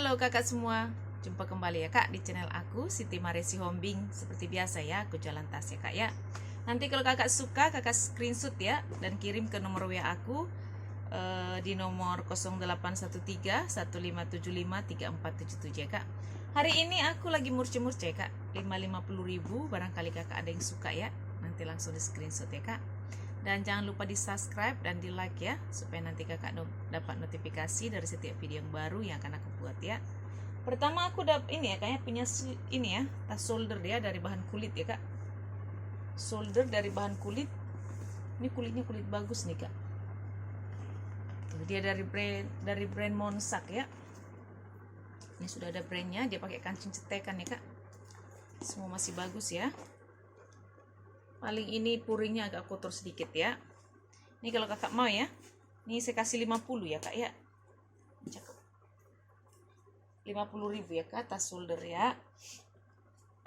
Halo kakak semua, jumpa kembali ya kak di channel aku Siti Maresi Hombing. Seperti biasa ya, aku jalan tas ya kak ya. Nanti kalau kakak suka, kakak screenshot ya dan kirim ke nomor WA aku di nomor 0813 1575 3477 ya kak. Hari ini aku lagi murce-murce ya kak, 550.000, barangkali kakak ada yang suka ya. Nanti langsung di screenshot ya kak. Dan jangan lupa di subscribe dan di like ya, supaya nanti kakak dapat notifikasi dari setiap video yang baru yang akan aku buat ya. Pertama aku dapat ini ya, kayaknya punya ini ya, tas solder dia dari bahan kulit ya kak. Solder dari bahan kulit. Ini kulitnya kulit bagus nih kak. Dia dari brand Monsak ya. Ini sudah ada brandnya, dia pakai kancing cetekan ya kak. Semua masih bagus ya. Paling ini puringnya agak kotor sedikit ya. Ini kalau kakak mau ya, ini saya kasih 50 ya kak ya. Cakep. 50.000 ya kak, tas solder ya.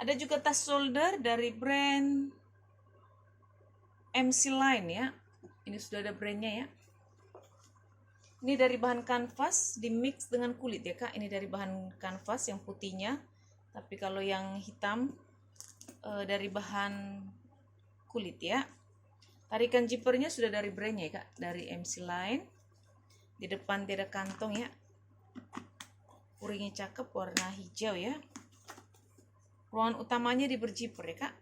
Ada juga tas solder dari brand MC Line ya. Ini sudah ada brandnya ya. Ini dari bahan kanvas dimix dengan kulit ya kak. Ini dari bahan kanvas yang putihnya, tapi kalau yang hitam dari bahan kulit ya. Tarikan zippernya sudah dari brandnya ya kak, dari MC Line. Di depan tidak kantong ya. Puringnya cakep, warna hijau ya. Ruangan utamanya di berzipper ya kak.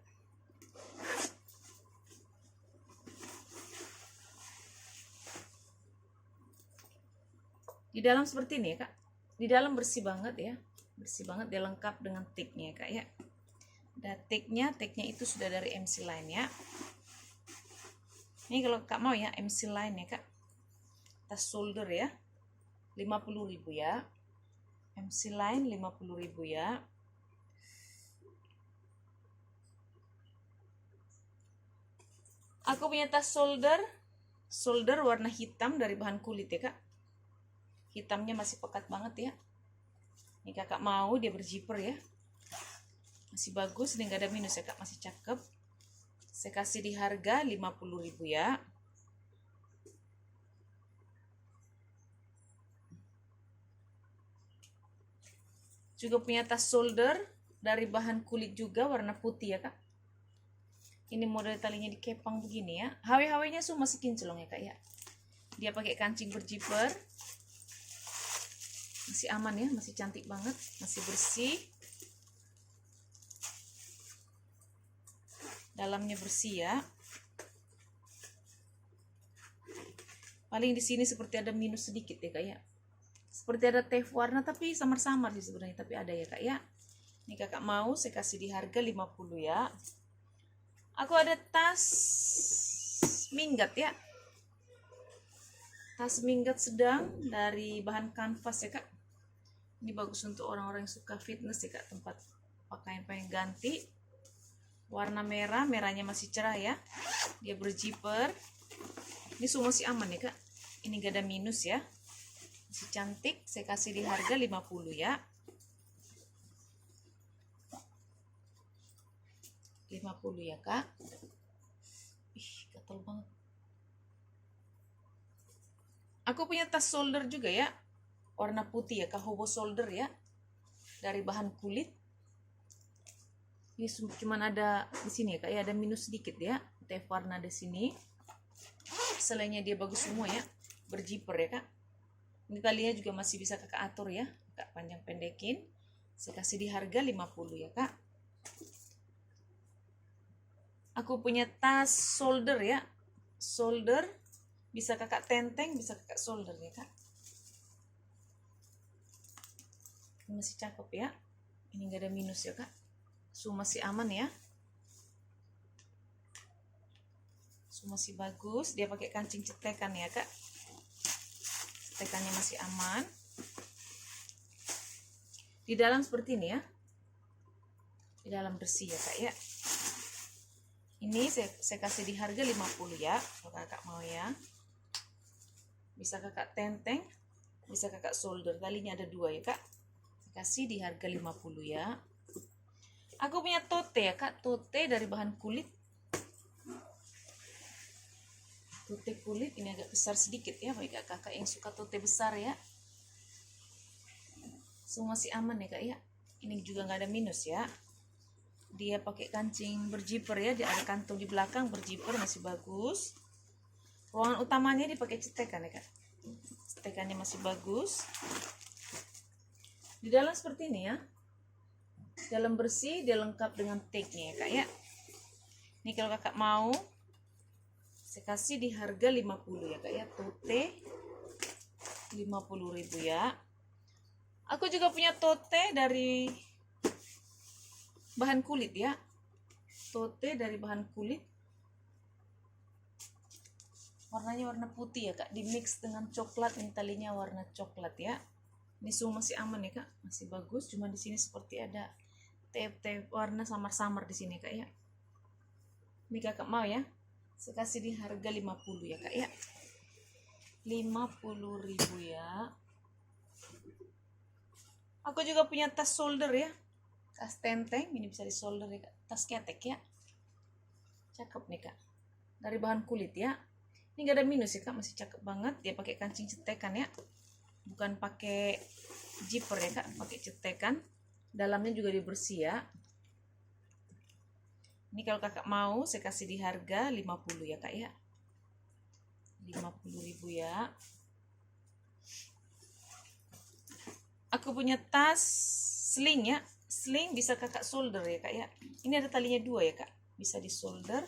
Di dalam seperti ini ya kak. Di dalam bersih banget ya. Bersih banget, dia lengkap dengan tagnya ya kak ya. Dan tagnya itu sudah dari MC Line ya. Ini kalau kak mau ya, MC Line ya kak. Tas solder ya. 50.000 ya. MC Line 50.000 ya. Aku punya tas solder warna hitam dari bahan kulit ya kak. Hitamnya masih pekat banget ya. Ini kakak mau, dia berzipper ya. Masih bagus, ini nggak ada minus ya kak, masih cakep. Saya kasih di harga 50.000 ya. Juga punya tas solder dari bahan kulit juga warna putih ya kak. Ini model talinya dikepang begini ya. HW-HW-nya semua masih kinclong ya kak ya. Dia pakai kancing berzipper. Masih aman ya, masih cantik banget, masih bersih. Dalamnya bersih ya. Paling di sini seperti ada minus sedikit ya kak ya. Seperti ada teh warna tapi samar-samar sih sebenarnya, tapi ada ya kak ya. Ini kakak mau saya kasih di harga 50 ya. Aku ada tas minggat ya. Tas minggat sedang dari bahan kanvas ya kak. Ini bagus untuk orang-orang yang suka fitness ya kak, tempat pakaian pengen ganti. Warna merah, merahnya masih cerah ya. Dia berzipper. Ini semua masih aman ya kak. Ini gak ada minus ya. Masih cantik, saya kasih di harga 50 ya. 50 ya kak. Ih, gatel banget. Aku punya tas solder juga ya. Warna putih ya kak, hobo solder ya. Dari bahan kulit. Ini cuman ada di sini ya kak ya, ada minus sedikit ya. Teh warna di sini. Selainnya dia bagus semua ya. Berzipper ya kak. Ini talinya juga masih bisa kakak atur ya, kakak panjang pendekin. Saya kasih di harga 50 ya kak. Aku punya tas solder ya. Solder bisa kakak tenteng, bisa kakak solder ya kak. Ini masih cakep ya. Ini gak ada minus ya kak. Semua masih aman ya. Semua masih bagus. Dia pakai kancing cetekan ya kak. Cetekannya masih aman. Di dalam seperti ini ya. Di dalam bersih ya kak ya. Ini saya kasih di harga 50 ya. Kalau kakak mau ya. Bisa kakak tenteng. Bisa kakak solder. Talinya ada 2 ya kak. Saya kasih di harga 50 ya. Aku punya tote ya kak. Tote dari bahan kulit. Tote kulit ini agak besar sedikit ya bagi kakak yang suka tote besar ya. Semua masih aman ya kak ya. Ini juga nggak ada minus ya. Dia pakai kancing berjiper ya, dia ada kantong di belakang berjiper, masih bagus. Ruangan utamanya dipakai cetekan ya kak, cetekannya masih bagus. Di dalam seperti ini ya, dalam bersih, dia lengkap dengan tagnya ya kak ya. Ini kalau kakak mau, saya kasih di harga 50 ya kak ya, tote 50.000 ya. Aku juga punya tote dari bahan kulit ya, tote dari bahan kulit, warnanya warna putih ya kak, di mix dengan coklat, ini talinya warna coklat ya. Ini semua masih aman ya kak, masih bagus. Cuma di sini seperti ada tape warna samar-samar di sini kak ya. Ini kakak mau ya, saya kasih di harga 50 ya kak ya, 50.000 ya. Aku juga punya tas shoulder ya, tas tenteng, ini bisa di solder ya kak, tas ketek ya, cakep nih kak, dari bahan kulit ya. Ini gak ada minus ya kak, masih cakep banget. Dia pakai kancing cetekan ya, bukan pakai zipper ya kak, pakai cetekan. Dalamnya juga dibersih ya. Ini kalau kakak mau, saya kasih di harga 50 ya kak ya, 50.000 ya. Aku punya tas sling ya, sling bisa kakak solder ya kak ya. Ini ada talinya 2 ya kak, bisa di solder,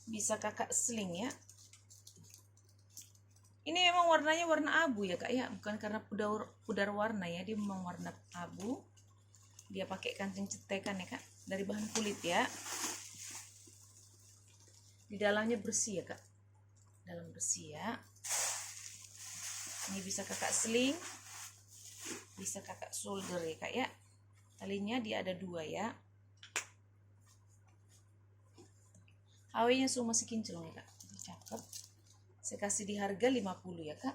bisa kakak sling ya. Ini memang warnanya warna abu ya kak ya, bukan karena pudar warna ya, dia memang warna abu. Dia pakai kancing cetekan ya kak, dari bahan kulit ya. Di dalamnya bersih ya kak, dalam bersih ya. Ini bisa kakak sling, bisa kakak solder ya kak ya. Talinya dia ada 2 ya. HW-nya semua masih kinclong ya kak, cakep. Saya kasih di harga 50 ya kak,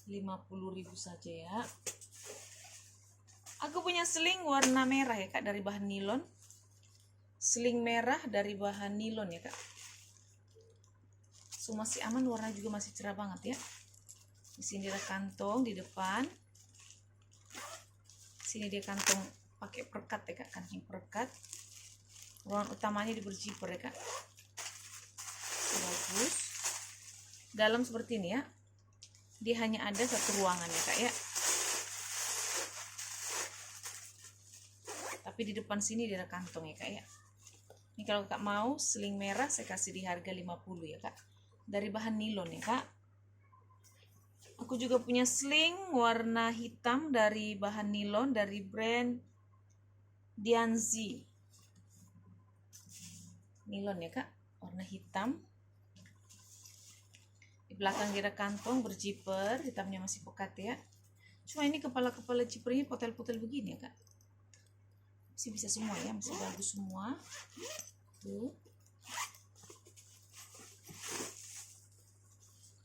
50.000 saja ya. Aku punya sling warna merah ya kak, dari bahan nilon. Sling merah dari bahan nilon ya kak. Semua masih aman, warna juga masih cerah banget ya. Di sini ada kantong di depan. Sini dia kantong pakai perekat ya kak, kancing perekat. Ruangan utamanya di berjiper ya kak, bagus. Dalam seperti ini ya, dia hanya ada satu ruangan ya kak ya, tapi di depan sini dia ada kantong ya kak ya. Ini kalau kakak mau sling merah, saya kasih di harga 50 ya kak, dari bahan nilon ya kak. Aku juga punya sling warna hitam dari bahan nilon, dari brand Dianzi nilon ya kak, warna hitam. Di belakang dia ada kantong berjiper, hitamnya masih pekat ya. Cuma ini kepala-kepala jipernya potel-potel begini ya kak, masih bisa semua ya, masih bagus semua tuh.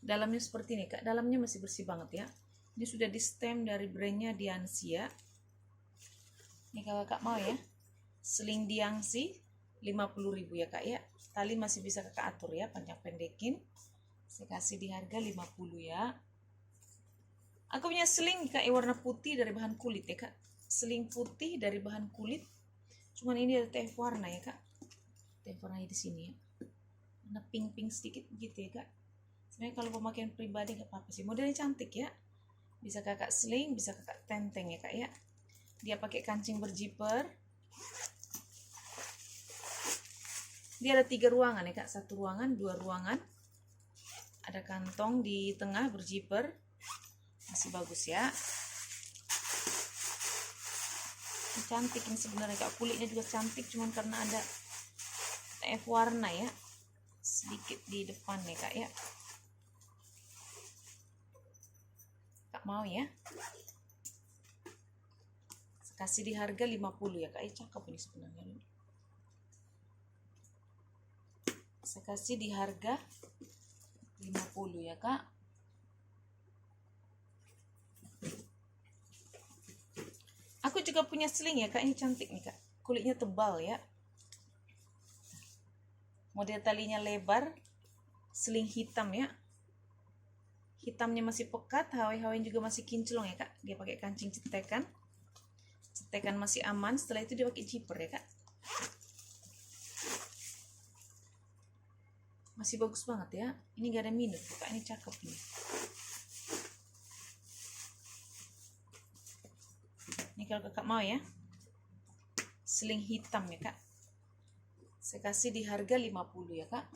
Dalamnya seperti ini kak, dalamnya masih bersih banget ya. Ini sudah di stem dari brandnya Dianzi ya. Ini kalau kakak mau ya, sling Dianzi 50.000 ya kak ya. Tali masih bisa kakak atur ya, panjang pendekin. Saya kasih di harga 50 ya. Aku punya sling kak warna putih dari bahan kulit ya kak, sling putih dari bahan kulit. Cuman ini ada TF warna ya kak, TF warnanya di sini ya, warna pink sedikit gitu ya kak. Sebenarnya kalau pemakaian pribadi gak apa-apa sih, modelnya cantik ya. Bisa kakak sling, bisa kakak tenteng ya kak ya. Dia pakai kancing berjiper. Dia ada 3 ruangan ya kak, 1 ruangan, 2 ruangan. Ada kantong di tengah berjiper, masih bagus ya. Ini cantik ini sebenarnya kak, kulitnya juga cantik, cuman karena ada TF warna ya sedikit di depan nih kak ya. Kak mau ya, kasih di harga 50 ya kak, cakep ini sebenarnya. Saya kasih di harga 50 ya kak. Aku juga punya sling ya kak, ini cantik nih kak, kulitnya tebal ya, model talinya lebar, sling hitam ya, hitamnya masih pekat, hawai-hawainya juga masih kinclong ya kak. Dia pakai kancing cetekan, cetekan masih aman. Setelah itu dia pakai zipper ya kak. Masih bagus banget ya, ini gak ada minus kak, ini cakep nih. Ini kalau kakak mau ya, seling hitam ya kak, saya kasih di harga 50 ya kak.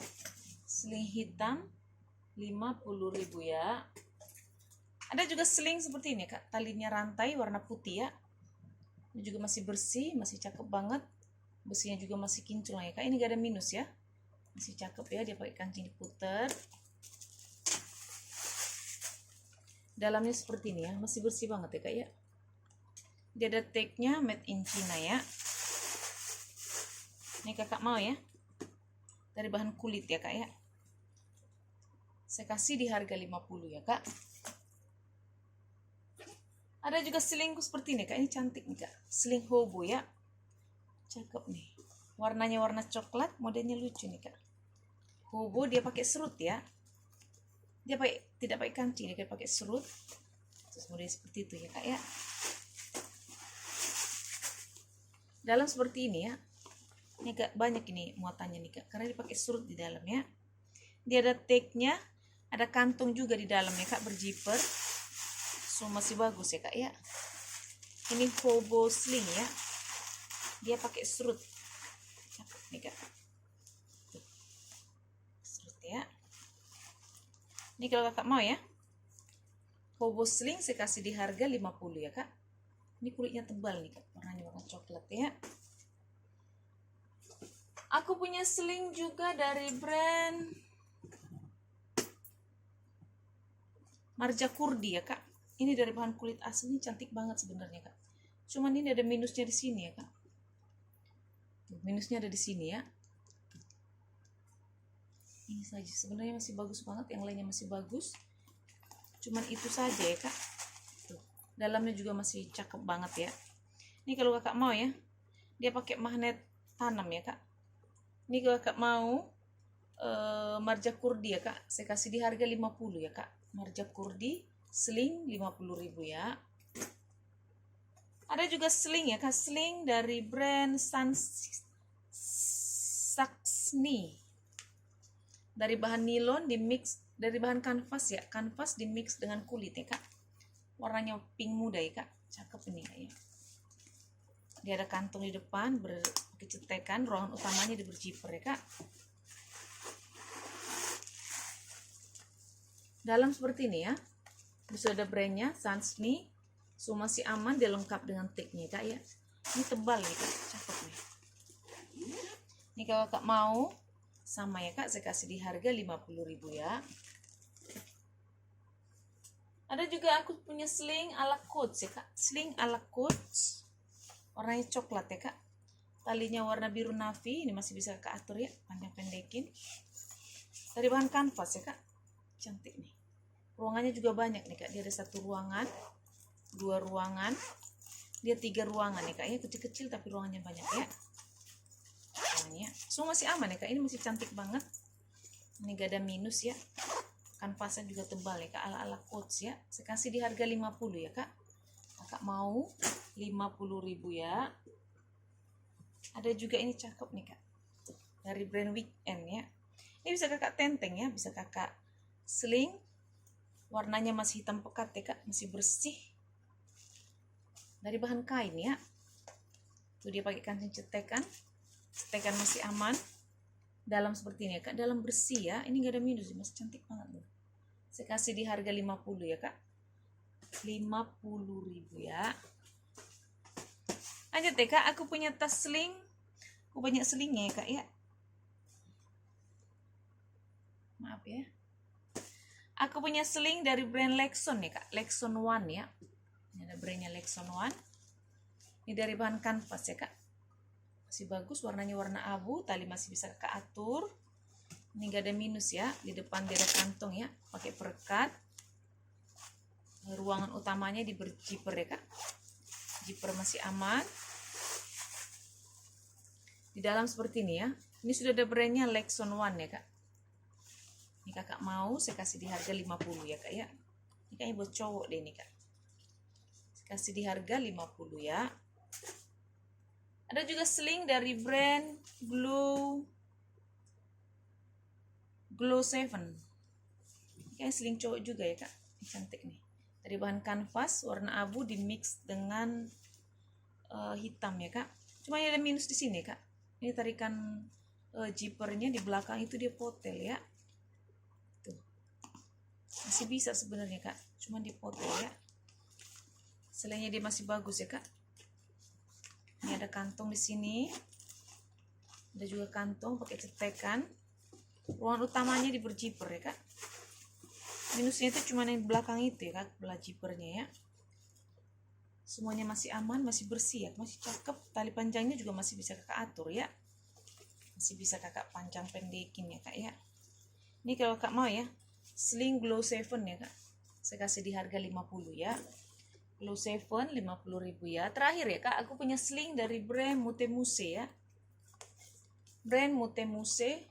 Seling hitam 50.000 ya. Ada juga seling seperti ini kak, talinya rantai warna putih ya. Ini juga masih bersih, masih cakep banget. Besinya juga masih kinclong ya kak, ini gak ada minus ya, masih cakep ya. Dia pakai kancing diputer. Dalamnya seperti ini ya, masih bersih banget ya kak ya. Dia ada tagnya made in China ya. Ini kakak mau ya, dari bahan kulit ya kak ya. Saya kasih di harga 50 ya kak. Ada juga selingku seperti ini kak, ini cantik nih kak, seling hobo ya, cakep nih. Warnanya warna coklat, modelnya lucu nih kak. Hobo, dia pakai serut ya. Dia tidak pakai kancing, dia pakai serut. Terus model seperti itu ya kak ya. Dalam seperti ini ya. Ini kak, banyak ini muatannya nih kak, karena dipakai surut di dalam ya. Dia ada tagnya, ada kantung juga di dalamnya kak, berjiper. So masih bagus ya kak ya. Ini hobo sling ya, dia pakai surut. Cakep nih kak. Surut ya. Ini kalau kakak mau ya, hobo sling saya kasih di harga 50 ya kak. Ini kulitnya tebal nih kak, warnanya warna coklat ya. Aku punya seling juga dari brand Marja Kurdi ya kak. Ini dari bahan kulit asli, cantik banget sebenarnya kak. Cuman ini ada minusnya di sini ya kak. Minusnya ada di sini ya. Ini saja, sebenarnya masih bagus banget, yang lainnya masih bagus. Cuman itu saja ya kak. Dalamnya juga masih cakep banget ya. Ini kalau kakak mau ya, dia pakai magnet tanam ya kak. Ini kalau kakak mau Marja Kurdi ya kak, saya kasih di harga 50 ya kak. Marja Kurdi sling 50.000 ya. Ada juga sling ya kak, sling dari brand Saxni. Dari bahan nilon dimix, dari bahan kanvas ya, kanvas dimix dengan kulit ya kak. Warnanya pink muda ya kak, cakep ini ya. Dia ada kantung di depan berkecetekan, ruangan utamanya di berjiper ya kak. Dalam seperti ini ya, bisa ada brandnya Sansmi, so masih aman, dia lengkap dengan tagnya kak ya. Ini tebal nih kak, cakep nih. Ini kalau kak mau sama ya kak, saya kasih di harga 50.000 ya. Ada juga aku punya sling ala coach ya kak, sling ala coach, warnanya coklat ya kak. Talinya warna biru navy, ini masih bisa kakak atur ya, panjang pendekin. Dari bahan kanvas ya kak, cantik nih. Ruangannya juga banyak nih kak, dia ada 1 ruangan, 2 ruangan, dia 3 ruangan nih kak ya, kecil-kecil tapi ruangannya banyak ya. Ruangannya, so masih aman ya kak, ini masih cantik banget. Ini gak ada minus ya. Kanvasnya juga tebal ya kak, ala-ala coach ya. Saya kasih di harga 50 ya kak. Kakak mau 50.000 ya. Ada juga ini cakep nih kak, dari brand Weekend ya. Ini bisa kakak tenteng ya, bisa kakak sling. Warnanya masih hitam pekat ya kak, masih bersih. Dari bahan kain ya. Tuh dia pakai kancing cetekan. Cetekan masih aman. Dalam seperti ini ya kak, dalam bersih ya. Ini gak ada minus, masih cantik banget loh. Saya kasih di harga 50 ya kak. 50.000 ya. Lanjut deh kak, aku punya tas sling. Aku banyak selingnya ya kak ya. Maaf ya. Aku punya sling dari brand Lexon ya kak, Lexon One ya. Ini ada brandnya Lexon One. Ini dari bahan kanvas ya kak. Masih bagus, warnanya warna abu, tali masih bisa kakak atur. Ini gak ada minus ya. Di depan dia ada kantong ya, pakai perekat. Ruangan utamanya di berjiper ya kak. Jiper masih aman. Di dalam seperti ini ya. Ini sudah ada brandnya Lexon One ya kak. Ini kakak mau saya kasih di harga 50 ya kak ya. Ini kayaknya buat cowok deh ini kak. Saya kasih di harga 50 ya. Ada juga sling dari brand Glow 7. Kayak sling cowok juga ya kak. Ini cantik nih. Dari bahan kanvas warna abu di mix dengan hitam ya kak. Cuma ada minus di sini kak. Ini tarikan zippernya di belakang itu dia potel ya. Tuh. Masih bisa sebenarnya kak. Cuma dipotel ya. Selainya dia masih bagus ya kak. Ini ada kantong di sini. Ada juga kantong pakai cetekan. Ruangan utamanya di berjiper ya kak. Minusnya itu cuma yang belakang itu ya kak, belah jipernya ya. Semuanya masih aman, masih bersih ya, masih cakep. Tali panjangnya juga masih bisa kakak atur ya. Masih bisa kakak panjang pendekin ya kak ya. Ini kalau kakak mau ya, sling Glow 7 ya kak. Saya kasih di harga 50 ya. Glow 7 50.000 ya. Terakhir ya kak, aku punya sling dari brand Mutemuse ya. Brand Mutemuse.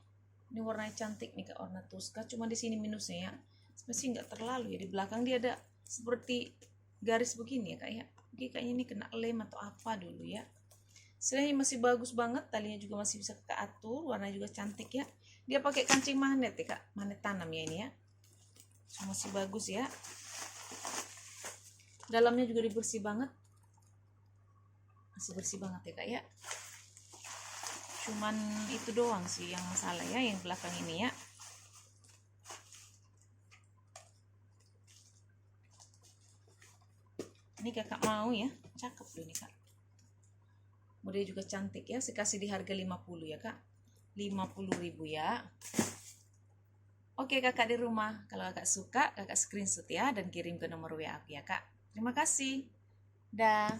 Ini warnanya cantik nih kak, warna Tosca. Cuma di sini minusnya ya. Masih nggak terlalu ya. Di belakang dia ada seperti garis begini ya kak ya. Oke, kayaknya ini kena lem atau apa dulu ya. Selainya masih bagus banget. Talinya juga masih bisa kakak atur. Warnanya juga cantik ya. Dia pakai kancing magnet ya kak. Magnet tanam ya ini ya. So, masih bagus ya. Dalamnya juga dibersih banget. Masih bersih banget ya kak ya. Cuman itu doang sih yang masalah ya, yang belakang ini ya. Ini kakak mau ya, cakep loh ini kak. Modelnya juga cantik ya, saya kasih di harga 50 ya kak. 50.000 ya. Oke kakak di rumah, kalau kakak suka kakak screenshot ya dan kirim ke nomor WA aku ya kak. Terima kasih. Dah.